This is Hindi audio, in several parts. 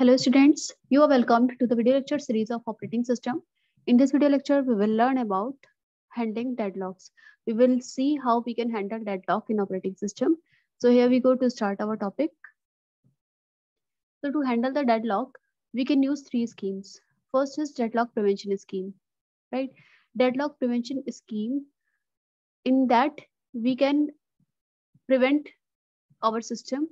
Hello students, you are welcomed to the video lecture series of operating system. In this video lecture, we will learn about handling deadlocks. We will see how we can handle deadlock in operating system. So here we go to start our topic. So to handle the deadlock, we can use three schemes. First is deadlock prevention scheme, right? Deadlock prevention scheme, in that we can prevent our system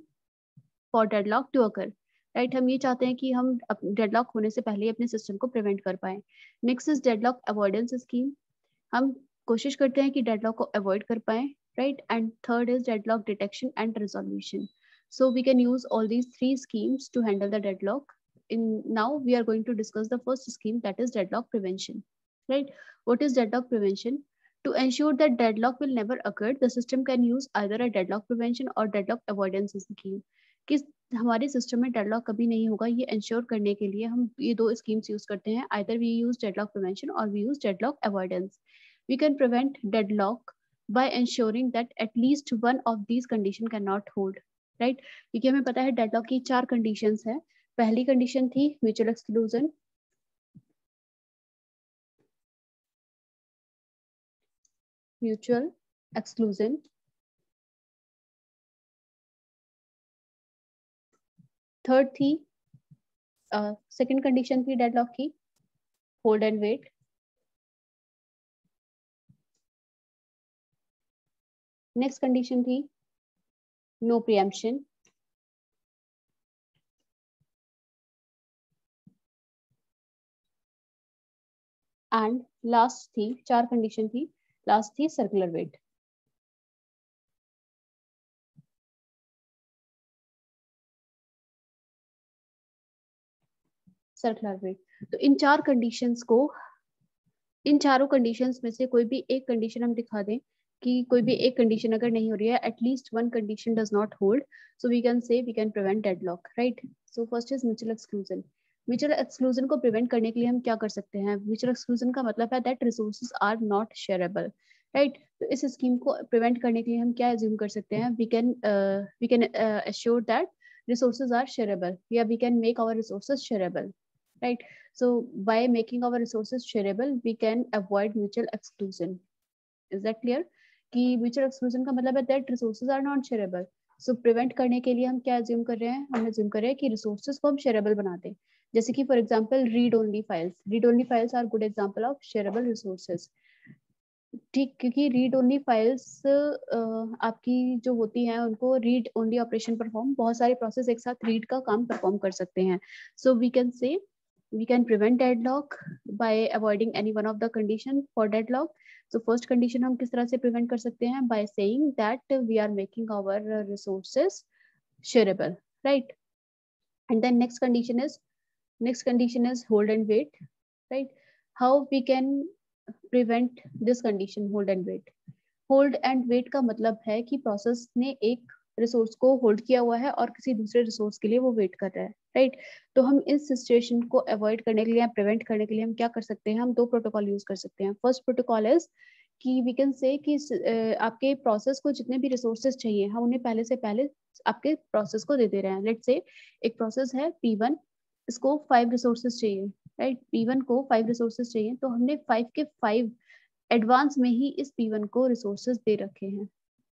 for deadlock to occur. Right हम ये चाहते हैं कि हम डेडलॉक होने से पहले अपने सिस्टम को प्रिवेंट कर पाए. Next is deadlock avoidance scheme. हम कोशिश करते हैं कि डेडलॉक को अवॉइड कर पाए, right. And third is deadlock detection and resolution. So we can use all these three schemes to handle the deadlock. Now we are going to discuss the first scheme, that is deadlock prevention, right? What is deadlock prevention? To ensure that deadlock will never occur, the system can use either a deadlock prevention or deadlock avoidance scheme. कि हमारे सिस्टम में डेडलॉक कभी नहीं होगा, ये इंश्योर करने के लिए हम ये दो स्कीम्स यूज करते हैं. Either we use deadlock prevention और we use deadlock avoidance. We can prevent deadlock by ensuring that at least one of these condition cannot hold, right? क्योंकि हमें पता है डेडलॉक की चार कंडीशंस है. पहली कंडीशन थी mutual exclusion, mutual exclusion. Third थी सेकंड कंडीशन थी डेडलॉक की hold and wait. Next condition थी नो प्रीएम्पशन. एंड लास्ट थी, चार कंडीशन थी, लास्ट थी सर्कुलर वेट. Circular wait. तो इन चार कंडीशंस को, इन चारों कंडीशंस में से कोई भी एक कंडीशन हम दिखा दें कि कोई भी एक कंडीशन अगर नहीं हो रही है, at least one condition does not hold, so we can say we can prevent deadlock, right. So first is mutual exclusion. Mutual exclusion को प्रिवेंट करने के लिए हम क्या कर सकते हैं? म्यूचुअल एक्सक्लूजन का मतलब है that resources are not shareable, right. तो इस स्कीम को प्रिवेंट करने के लिए हम क्या एज्यूम कर सकते हैं? We can assure that resources are shareable, या we can make our resources shareable, right? So by making our resources shareable, we can avoid mutual exclusion. Is that clear? कि mutual exclusion का मतलब है that resources are not shareable. So prevent करने के लिए हम क्या assume कर रहे हैं? हम assume कर रहे हैं कि resources को हम shareable बना दें. जैसे कि for example read only files. Read only files are good example of shareable resources. ठीक, क्योंकि रीड ओनली फाइल्स आपकी जो होती हैं उनको रीड ओनली ऑपरेशन परफॉर्म, बहुत सारे प्रोसेस एक साथ रीड का काम परफॉर्म कर सकते हैं. So we can say we can prevent deadlock by avoiding any one of the condition for deadlock. So first condition हम किस तरह से prevent कर सकते हैं? By saying that we are making our resources shareable, right? And then next condition is hold and wait, right? How we can prevent this condition, hold and wait? Hold and wait का मतलब है कि प्रोसेस ने एक रिसोर्स को होल्ड किया हुआ है और किसी दूसरे रिसोर्स के लिए वो वेट कर रहा है, राइट. तो हम इस सिचुएशन को अवॉइड करने के लिए, प्रिवेंट करने के लिए हम क्या कर सकते हैं? हम दो प्रोटोकॉल यूज कर सकते हैं. फर्स्ट प्रोटोकॉल इज कि वी कैन से कि आपके प्रोसेस को जितने भी रिसोर्सेज चाहिए हम उन्हें पहले से पहले आपके प्रोसेस को दे दे रहे हैं. लेट्स से एक प्रोसेस है P1, इसको 5 रिसोर्सेज चाहिए, राइट. P1 को 5 रिसोर्सेज चाहिए, तो हमने 5 के 5 एडवांस में ही इस P1 को रिसोर्सेज दे रखे हैं,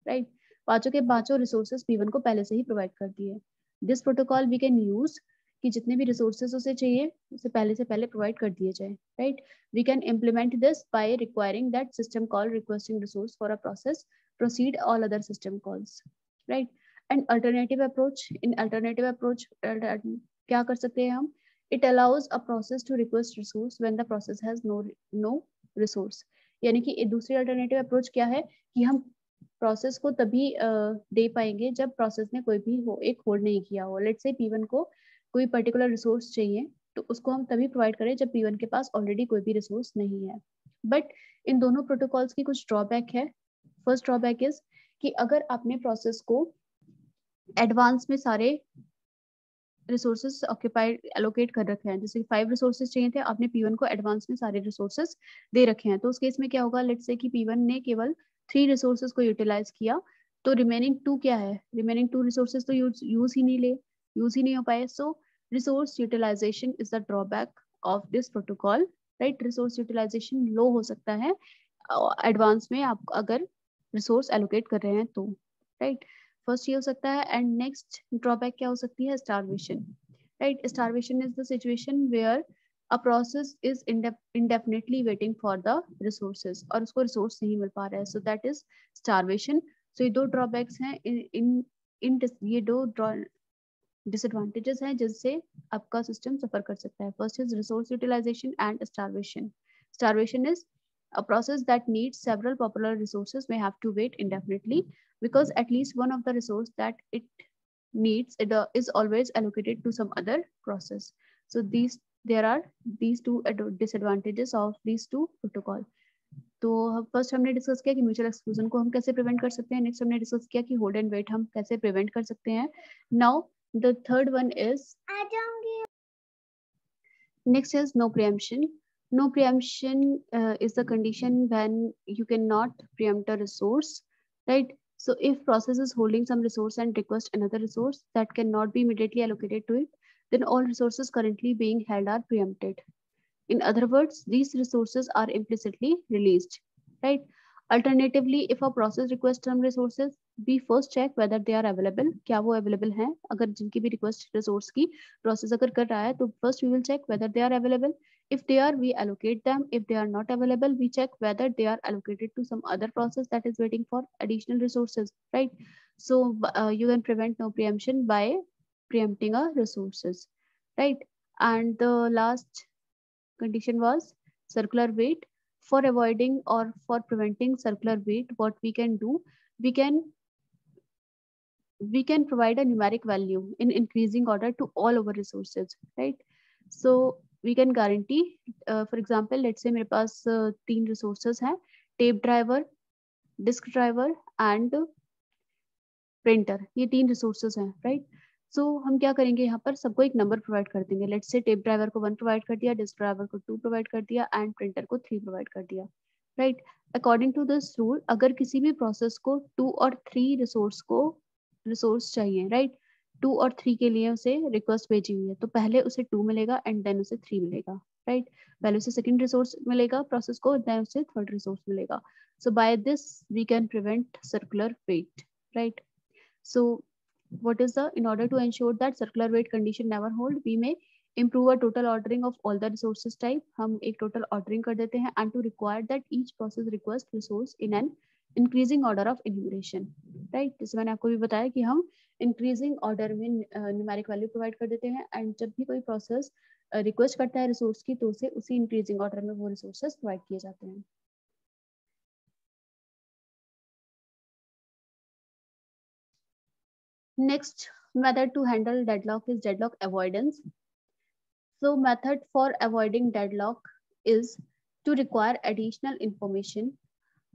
राइट. पांचों के पांचों रिसोर्सेज P1 को पहले से ही प्रोवाइड कर दिए. This protocol we can use कि जितने भी रिसोर्सेज उसे चाहिए उसे पहले से पहले प्रोवाइड कर दिए जाए, right. We can implement this by requiring that system call requesting resource for a process proceed all other system calls, right. And alternative approach, in alternative approach क्या कर सकते हैं हम? It allows a process to request resource when the process has no resource. यानी कि एक दूसरी अल्टरनेटिव अप्रोच क्या है कि हम प्रोसेस को तभी दे पाएंगे जब प्रोसेस ने कोई भी एक होल्ड नहीं किया हो. लेट्स से P1 को कोई पर्टिकुलर रिसोर्स चाहिए, तो उसको हम तभी प्रोवाइड करें जब P1 के पास ऑलरेडी कोई भी रिसोर्स नहीं है. बट इन दोनों प्रोटोकॉल्स की कुछ ड्रॉबैक है. फर्स्ट ड्रॉबैक इज कि अगर आपने प्रोसेस को एडवांस में सारे रिसोर्सेज ऑक्यूपाइड एलोकेट कर रखे हैं, जैसे 5 रिसोर्सेज चाहिए थे, आपने P1 को एडवांस में सारे रिसोर्सेज दे रखे हैं, तो उस केस में क्या होगा? लेट्स से कि P1 ने केवल 3 रिसोर्सेज को यूटिलाइज किया, तो रिमेनिंग 2 क्या है? रिमेनिंग 2 रिसोर्सेज तो यूज ही नहीं हो पाए. So resource utilization is the drawback of this protocol, right. Resource utilization low हो सकता है एडवांस में आप अगर रिसोर्स एलोकेट कर रहे हैं तो, राइट। फर्स्ट ये हो सकता है। एंड नेक्स्ट ड्रॉबैक क्या हो सकती है? Starvation, right. Starvation is the situation where a process is indefinitely waiting for the resources और उसको रिसोर्स नहीं मिल पा रहा है, so that is starvation। so ये दो ड्रॉबैक्स हैं, इन ये दो डिसएडवांटेजेस हैं जिससे आपका सिस्टम सफर कर सकता है। First is resource utilisation and starvation. Starvation is a process that needs several popular resources may have to wait indefinitely because at least one of the resource that it needs is always allocated to some other process। so there are these two disadvantages of these two protocol। तो फर्स्ट हमने डिस्कस किया कि म्यूचुअल एक्सक्लूजन को हम कैसे प्रिवेंट कर सकते हैं। नेक्स्ट हमने डिस्कस किया कि होल्ड एंड वेट हम कैसे प्रिवेंट कर सकते हैं। Now the third one is next is no preemption। no preemption is the condition when you cannot preempt a resource, right। so if process is holding some resource and request another resource that cannot be immediately allocated to it, then all resources currently being held are preempted। in other words, these resources are implicitly released, right। Alternatively, if a process requests some resources, we first check whether they are available। क्या वो available हैं? अगर जिनकी भी request resource की process अगर कर रहा है तो first we will check whether they are available। If they are, we allocate them। If they are not available, we check whether they are allocated to some other process that is waiting for additional resources, right। So you can prevent no preemption by preempting a resources, right। And the last condition was circular wait। for avoiding or for preventing circular wait, what we can do, we can provide a numeric value in increasing order to all our resources, right। so we can guarantee for example, let's say मेरे पास तीन resources हैं, tape driver, disk driver and printer। ये तीन resources हैं, right। सो हम क्या करेंगे, यहाँ पर सबको एक नंबर प्रोवाइड कर देंगे। लेट्स से टेप ड्राइवर को 1 प्रोवाइड कर दिया, डिस्क ड्राइवर को 2 प्रोवाइड कर दिया एंड प्रिंटर को 3 प्रोवाइड कर दिया, right. According to this rule, अगर किसी भी प्रोसेस को 2 और 3 रिसोर्स चाहिए, राइट, 2 और 3 के लिए उसे रिक्वेस्ट भेजी हुई है, तो पहले उसे 2 मिलेगा एंड देन उसे 3 मिलेगा, राइट। पहले उसे सेकंड रिसोर्स मिलेगा प्रोसेस को, देन उसे थर्ड रिसोर्स मिलेगा। So by this we can prevent circular wait, right. so what is the, in order to ensure that circular wait condition never hold, we may improve a total ordering of all the resources type। हम एक total ordering कर देते हैं and to require that each process request resource in an increasing order of enumeration, right। जैसे मैंने आपको भी बताया कि हम increasing order में numeric value provide कर देते हैं and जब भी कोई process request करता है resource की तो उसे उसी increasing order में वो resources provide किए जाते हैं। Next method to handle deadlock is deadlock avoidance। So method for avoiding deadlock is to require additional information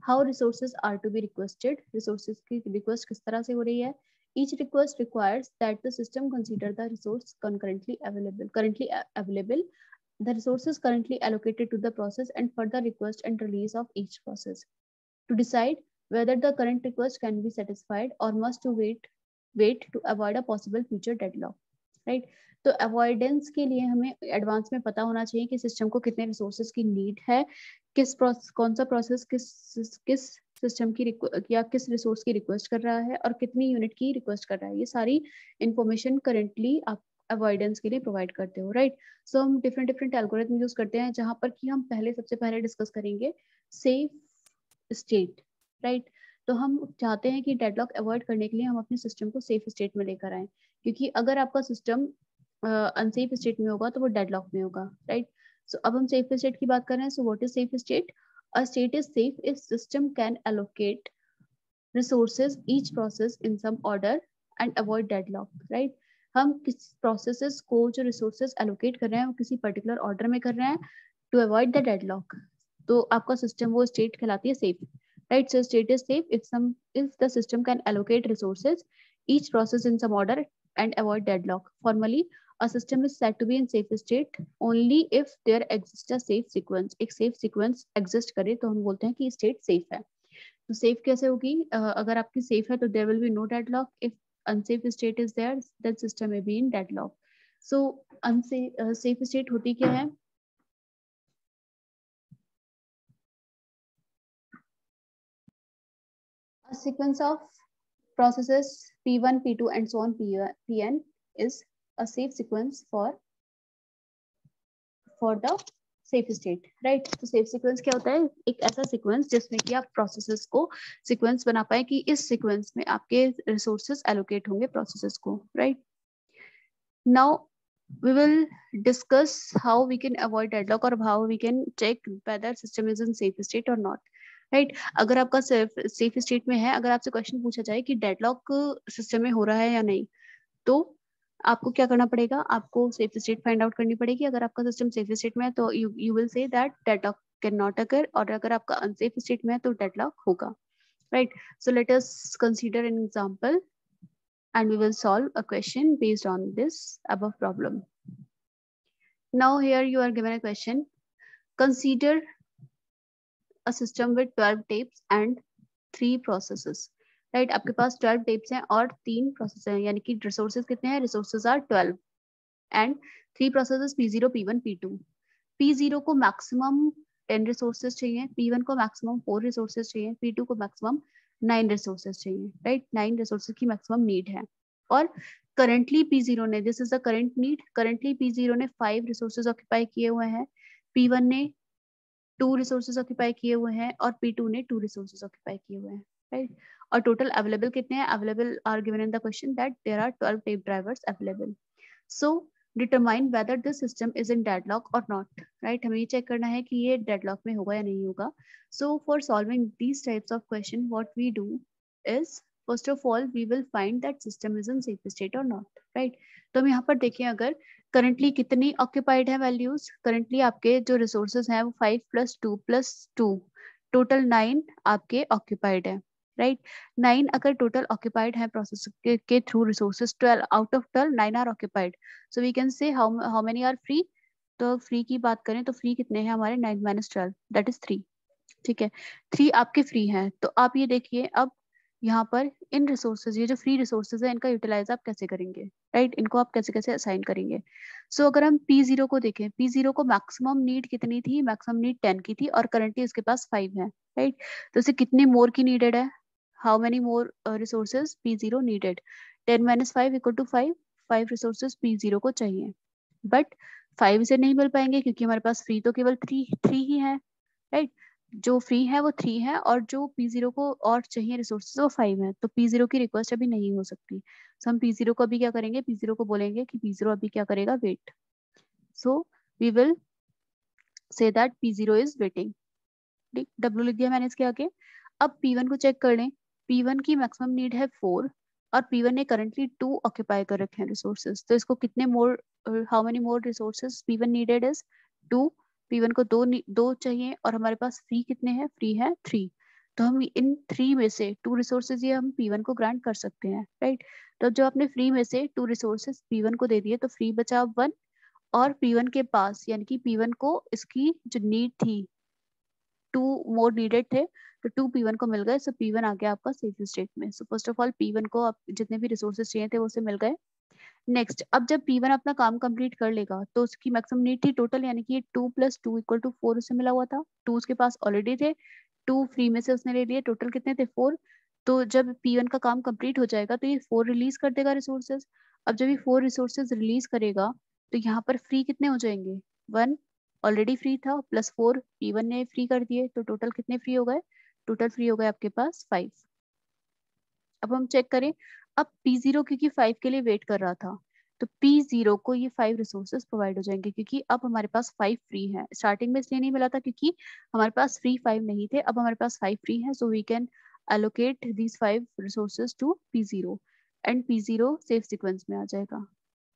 how resources are to be requested। resources की request किस तरह से हो रही है। each request requires that the system consider the resource currently available, the resources currently allocated to the process and further request and release of each process to decide whether the current request can be satisfied or must to wait to avoid a possible future deadlock, right। तो अवॉइडेंस के लिए हमें एडवांस में पता होना चाहिए कि सिस्टम को कितने रिसोर्सेज की नीड है, कौन सा प्रोसेस किस सिस्टम की या किस रिसोर्स की रिक्वेस्ट कर रहा है और कितनी यूनिट की रिक्वेस्ट कर रहा है। ये सारी इंफॉर्मेशन करेंटली आप अवॉइडेंस के लिए प्रोवाइड करते हो, राइट। सो हम डिफरेंट एल्गोरिथम यूज करते हैं जहां पर कि हम सबसे पहले डिस्कस करेंगे सेफ स्टेट, राइट। तो हम चाहते हैं कि डेडलॉक अवॉइड करने के लिए हम अपने सिस्टम को सेफ स्टेट में लेकर आए, क्योंकि अगर आपका सिस्टम अनसेफ स्टेट में होगा तो वो डेडलॉक में होगा, राइट। सो अब हम सेफ स्टेट की बात कर रहे हैं। So what is safe state? A state is safe if system can allocate resources each process in some order and avoid deadlock, right. हम किस प्रोसेसेस को जो रिसोर्सेज एलोकेट कर रहे हैं वो किसी पर्टिकुलर ऑर्डर में कर रहे हैं टू अवॉइड द डेडलॉक, तो आपका सिस्टम वो स्टेट कहलाती है safe, right। So state is safe if the system can allocate resources each process in some order and avoid deadlock। formally a system is said to be in safe state only if there exists a safe sequence। एक safe sequence exist करे तो हम बोलते हैं कि state safe है। तो safe कैसे होगी? अगर आपकी safe है तो there will be no deadlock। if unsafe state is there then system may be in deadlock। So safe state होती क्या है? A sequence of processes P1, P2 and so on Pn is a safe sequence for the safe state, right? तो safe sequence क्या होता है? एक ऐसा sequence जिसमें कि आप processes को sequence बना पाए कि इस sequence में आपके resources allocate होंगे processes को, right? Now we will discuss how we can avoid deadlock or how we can check whether system is in safe state or not. Right अगर आपका सेफ स्टेट में है, अगर आपसे क्वेश्चन पूछा जाए कि डेडलॉक सिस्टम में हो रहा है या नहीं, तो आपको क्या करना पड़ेगा? आपको सेफ स्टेट फाइंड आउट करनी पड़ेगी. अगर आपका सिस्टम सेफ स्टेट में है तो you will say that deadlock can not occur, और अगर आपका अनसेफ स्टेट में है तो डेडलॉक होगा. Right, so let us consider an example and we will solve a question based on this above problem. Now here you are given a question. Consider a system with 12 tapes and 3 processes. Right, आपके पास 12 tapes हैं और 3 processes हैं, यानी कि resources कितने हैं? Resources are 12 and 3 processes P0, P1, P2. P0 को maximum 10 resources चाहिए, P1 को maximum 4 resources चाहिए, P2 को maximum 9 resources चाहिए. Right, 9 resources की maximum need है. और करंटली P0 ने, this is the current need, currently P0 ने 5 रिसोर्सेज ऑक्यूपाई किए हुए हैं, P1 ने 2 रिसोर्सेज ऑक्यूपाई किए हुए हैं और P2 ने 2 रिसोर्सेज ऑक्यूपाई किए हुए हैं. राइट, और टोटल अवेलेबल कितने हैं? Available are given in the question that there are 12 tape drivers available. So determine whether this system is in deadlock और नॉट. राइट, हमें ये चेक करना है कि ये डेडलॉक में होगा या नहीं होगा. So for solving these types of question what we do is, first of all we will find that system is in safe state or not. right, तो हम यहाँ पर देखें अगर currently कितनी occupied है values, currently आपके जो resources हैं वो 5 + 2 + 2 total 9 आपके occupied है. right, 9 अगर total occupied है process के through resources, 12 out of 12 9 are occupied, so we can say how many are free. तो free की बात करें तो free कितने हैं हमारे? 9 - 12 that is 3. ठीक है, 3 आपके फ्री हैं. तो आप ये देखिए अब यहाँ पर इन रिसोर्सेज, ये जो फ्री रिसोर्सेज है इनका यूटिलाइज आप कैसे करेंगे? राइट, इनको आप कैसे कैसे असाइन करेंगे? सो अगर हम P0 को देखें, P0 को मैक्सिमम नीड कितनी थी? मैक्सिमम नीड 10 की थी और करंटली इसके पास 5 है. राइट, तो इसे कितने मोर की नीडेड है? How many more resources P0 needed? 10 - 5 = 5. 5 resources P0 को चाहिए, बट 5 से नहीं मिल पाएंगे क्योंकि हमारे पास फ्री तो केवल 3 ही है. राइट, जो फ्री है वो 3 है और जो P0 को और चाहिए रिसोर्सेज वो 5 है. तो P0 की रिक्वेस्ट अभी नहीं हो सकती. सो हम P0 को अभी क्या करेंगे? P0 को बोलेंगे कि P0 अभी क्या करेगा? Wait. So we will say that P0 is waiting. ठीक, W लिख दिया मैंने इसके आगे. अब P1 को चेक कर लें. P1 की मैक्सिमम नीड है 4 और P1 ने करंटली 2 ऑक्यूपाई कर रखे हैं रिसोर्सेज. तो इसको कितने more, how many more resources P1 needed is 2. P1 को दो चाहिए और हमारे पास फ्री कितने हैं? फ्री है 3. तो हम इन 3 में से 2 रिसोर्सेज ये हम P1 को ग्रांट कर सकते हैं. राइट, तो जो आपने फ्री में से 2 रिसोर्सेज P1 को दे दिए तो फ्री बचा 1 और P1 के पास, यानी कि P1 को इसकी जो नीड थी 2 मोर नीडेड थे, तो 2 P1 को मिल गए. सो P1 आ गया आपका सेफ स्टेट में. So first of all P1 को आप जितने भी रिसोर्सेज चाहिए थे वो उसे मिल गए. नेक्स्ट, अब जब P1 अपना काम कंप्लीट कर लेगा तो उसकी मैक्सिमम नीड थी टोटल, यानी कि 2 + 2 = 4 उसे मिला हुआ था. 2 उसके पास ऑलरेडी थे, 2 फ्री में से उसने ले लिए, टोटल कितने थे? 4. तो जब P1 का काम कंप्लीट हो जाएगा तो ये 4 रिलीज कर देगा रिसोर्सेज. अब जब ये 4 रिसोर्सेज रिलीज करेगा तो यहाँ पर फ्री कितने हो जाएंगे? 1 ऑलरेडी फ्री था प्लस 4 P1 ने फ्री कर दिए, तो टोटल कितने फ्री हो गए? टोटल फ्री हो गए आपके पास 5. अब हम चेक करें, अब P0 क्योंकि 5 के लिए वेट कर रहा था तो P0 को ये 5 रिसोर्सेज प्रोवाइड हो जाएंगे क्योंकि अब हमारे पास 5 फ्री है. स्टार्टिंग में इसलिए नहीं मिला था क्योंकि हमारे पास फ्री 5 नहीं थे, अब हमारे पास 5 फ्री है. So we can allocate these 5 resources to P0 and P0 safe sequence में आ जाएगा.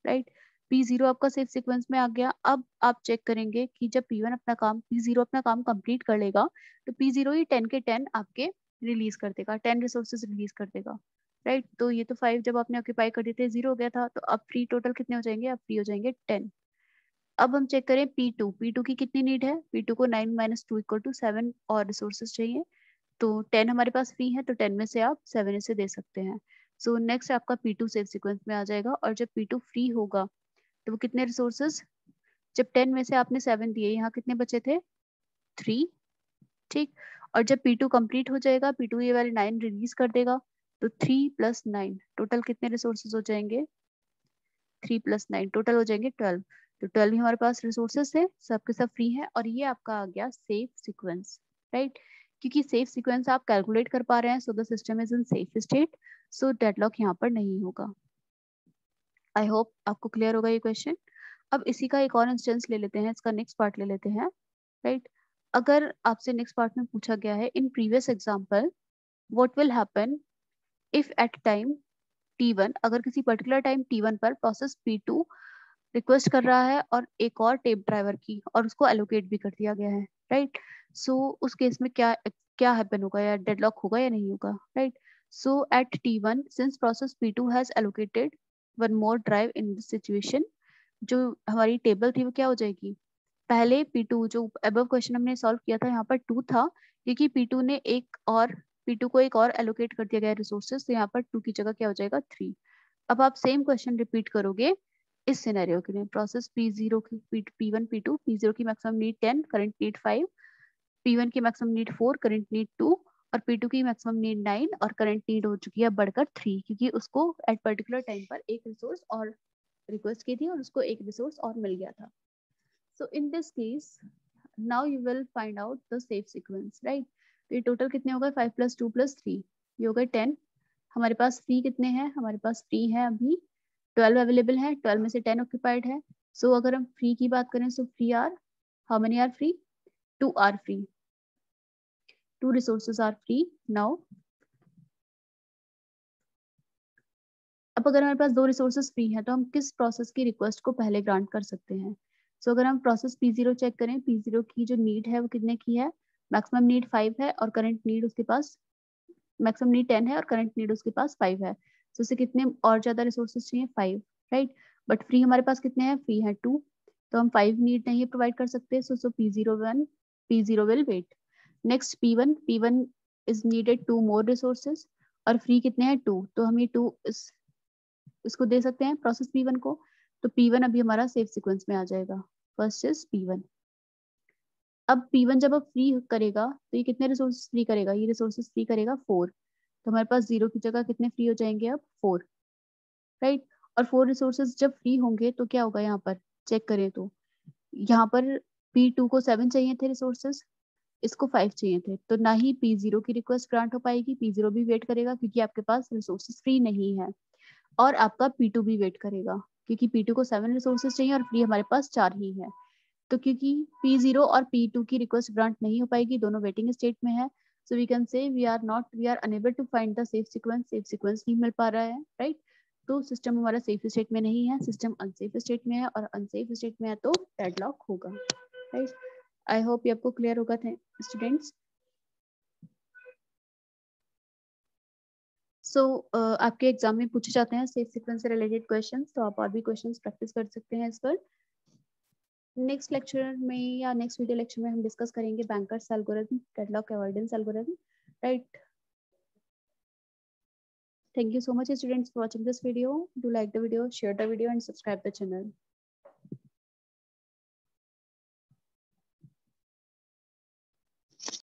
राइट, P0 आपका सेफ सीक्वेंस में आ गया. अब आप चेक करेंगे कि जब P0 अपना काम कंप्लीट कर लेगा तो P0 ही 10 के 10 आपके रिलीज कर देगा, 10 रिसोर्सेज रिलीज कर देगा. राइट, तो ये तो 5 जब आपने ऑक्यूपाई कर दिए थे 0 हो गया था, तो अब फ्री टोटल कितने हो जाएंगे? अब फ्री हो जाएंगे 10. अब हम चेक करें P2 की कितनी नीड है? P2 को 9 - 2 = 7 और रिसोर्सेज चाहिए. तो 10 हमारे पास फ्री है तो 10 में से आप 7 इसे दे सकते हैं. सो नेक्स्ट आपका P2 सेफ सीक्वेंस में आ जाएगा और जब P2 फ्री होगा तो वो कितने रिसोर्सेज, जब 10 में से आपने 7 दिए, यहाँ कितने बचे थे 3, ठीक। और जब P2 कंप्लीट हो जाएगा, P2 ये वाले 9 रिलीज कर देगा, तो 3 + 9 टोटल कितने रिसोर्सेज हो जाएंगे, 3 + 9 टोटल हो जाएंगे 12। तो 12 ही हमारे पास रिसोर्सेज थे, सबके सब फ्री है, और ये आपका आ गया सेफ सीक्वेंस, राइट। क्योंकि सेफ सीक्वेंस आप कैलकुलेट कर पा रहे हैं, so the system is in safe state, so deadlock यहाँ पर नहीं होगा। आई होप आपको क्लियर होगा ये क्वेश्चन। अब इसी का एक और इंस्टेंस ले लेते हैं, इसका नेक्स्ट पार्ट ले लेते हैं, राइट। अगर आपसे नेक्स्ट पार्ट में पूछा गया है, in previous example what will happen if at time T1, अगर किसी पर्टिकुलर टाइम T1 पर प्रोसेस P2 रिक्वेस्ट कर रहा है और एक और टेप ड्राइवर की, और उसको एलोकेट भी कर दिया गया है, राइट। सो उस केस में क्या क्या हैपन होगा, या डेडलॉक होगा या नहीं होगा, right. So at T1 since process P2 has allocated one more drive in this situation, जो हमारी टेबल थी वो क्या हो जाएगी, पहले P2 जो अबव क्वेश्चन हमने सॉल्व किया था यहाँ पर 2 था, क्योंकि P2 को एक और एलोकेट कर दिया गया रिसोर्सेज, तो यहाँ पर 2 की जगह क्या हो जाएगा 3। अब आप सेम क्वेश्चन रिपीट करोगे इस सिनेरियो के लिए, प्रोसेस P0 की P1 P2, P0 की maximum need 10, current need 5, P1 की मैक्सिमम नीड 4, करंट नीड 2, और P2 की मैक्सिमम नीड 9 और करंट नीड हो चुकी है बढ़कर 3, क्योंकि उसको एट पर्टिकुलर टाइम पर एक रिसोर्स और रिक्वेस्ट की थी और उसको एक रिसोर्स और मिल गया था। So in this case, now you will find out the safe sequence, right? तो ये टोटल कितने हो गए, 5 + 2 + 3, ये हो गए 10। हमारे पास फ्री कितने हैं, हमारे पास फ्री है अभी 12 अवेलेबल है, 12 में से 10 ऑक्यूपाइड है। सो अगर हम फ्री की बात करें, so free are, how many are free, 2 are free, 2 resources are free now. अब अगर हमारे पास 2 रिसोर्सेज फ्री हैं, तो हम किस प्रोसेस की रिक्वेस्ट को पहले ग्रांट कर सकते हैं। सो अगर हम प्रोसेस P0 चेक करें, P0 की जो नीड है वो कितने की है, मैक्सिमम नीड 5 है और करंट नीड उसके पास, मैक्सिमम नीड 10 है और करंट नीड उसके पास 5 है। तो उसे कितने और ज्यादा रिसोर्सेज चाहिए, 5, राइट। बट फ्री हमारे पास कितने हैं, फ्री है 2, तो हम 5 नीड नहीं प्रोवाइड कर सकते, so P0 will wait. Next P1 is needed 2 more resources, और फ्री कितने हैं 2, तो हम ये 2 इसको दे सकते हैं प्रोसेस P1 को, तो P1 अभी हमारा सेफ सीक्वेंस में आ जाएगा, फर्स्ट इज P1। अब P1 जब अब फ्री करेगा, तो ये कितने रिसोर्सेज फ्री करेगा, ये रिसोर्सेज फ्री करेगा 4, तो हमारे पास 0 की जगह कितने फ्री हो जाएंगे अब 4, राइट। और 4 रिसोर्सेज जब फ्री होंगे तो क्या होगा, यहाँ पर चेक करें तो यहाँ पर P2 को 7 चाहिए थे रिसोर्सेज, इसको 5 चाहिए थे, तो ना ही P0 की रिक्वेस्ट ग्रांट हो पाएगी, P0 भी वेट करेगा क्योंकि आपके पास रिसोर्सेज फ्री नहीं है, और आपका P2 भी वेट करेगा क्योंकि P2 को 7 रिसोर्सेज चाहिए और फ्री हमारे पास 4 ही है। तो क्योंकि P0 और P2 की रिक्वेस्ट ग्रांट नहीं हो पाएगी, दोनों वेटिंग स्टेट में है, so we can say we are unable to find the safe sequence नहीं मिल पा रहा है, राइट। तो सिस्टम हमारा सेफ स्टेट में नहीं है, सिस्टम अनसेफ स्टेट में है, और अनसेफ स्टेट में है तो डेडलॉक होगा, राइट। आई होप ये आपको क्लियर होगा स्टूडेंट्स। सो आपके एग्जाम में पूछे जाते हैं सेफ सीक्वेंस से रिलेटेड क्वेश्चंस, तो आप और भी क्वेश्चंस प्रैक्टिस कर सकते हैं इस पर। नेक्स्ट लेक्चर में या नेक्स्ट वीडियो लेक्चर में हम डिस्कस करेंगे bankers algorithm, deadlock avoidance algorithm, right. Thank you so much students for watching this video. Do like the video, share the video and subscribe the channel.